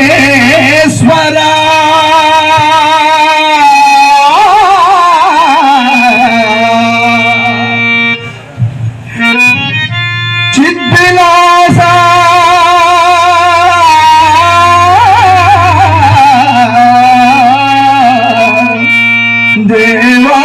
వెంకటేశ్వర చిద్విలాస దేవా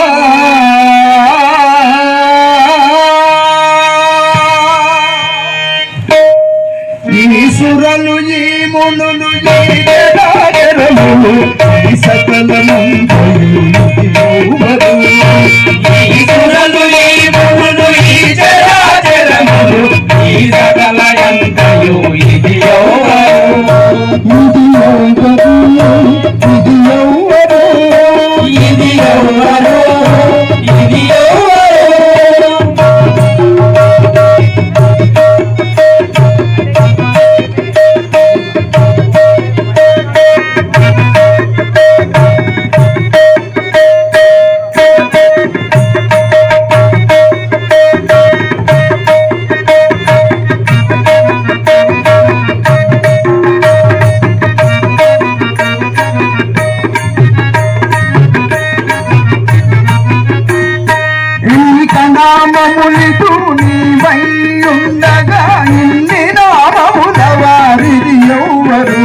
ఈశ్వరులు ఈ మునులు ఈ జరాజరములు ఈ సకలమంతయు ఈశ్వరులు ఈ మునులు ఈ జరాజరములు ఈ సకలయంతయు ఇది నామములిటు నీవైయుండగా ఇన్ని నామముల వారిది ఎవ్వరు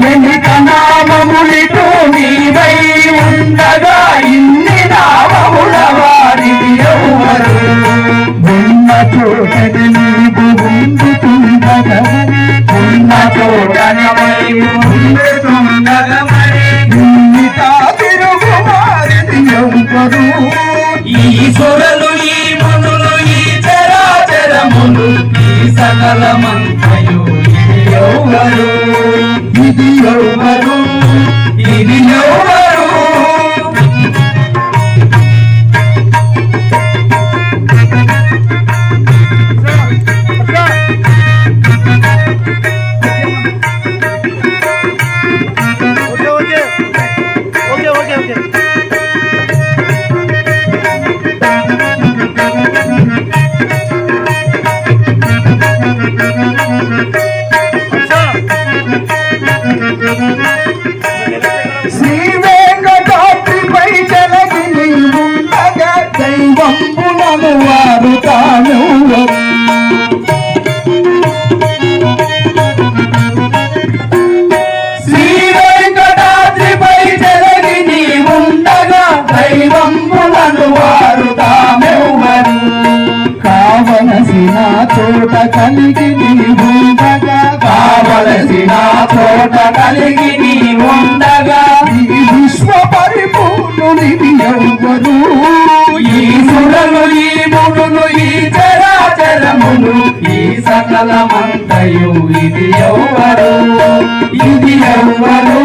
ఎన్నిక నామములిటు నీవై ఉండగా ఇన్ని నామముల వారిది ఎవ్వరు ఉన్న చోటని నీవు ఉండుతుండగా ఉన్న చోటని ఉండుతుండగా ఈశ్వరులు ఈ మునులు ఈ చరాచరములు ఈ సకలమంతయు ఇది ఎవ్వరు ఇది ఎవ్వరు ఇది ఎవ్వరు శ్రీ వెంకటాద్రిపై జలగి నీవుండగా దైవంబులను వారు తానెవ్వరు శ్రీ వెంకటాద్రిపై జలగి నీవుండగా దైవంబులను వారు తానెవ్వరు కావలసిన చోట కలిగి నీవుండగా కావలసిన చోట కలిగి నీవుండగా ఈ విశ్వ పరిపూర్ణునిది ఎవ్వరు ఈశ్వరులు ఈ మునులు ఈ చరాచరములు ఈ సకలమంతయు ఇది ఎవ్వరు ఇది ఎవ్వరు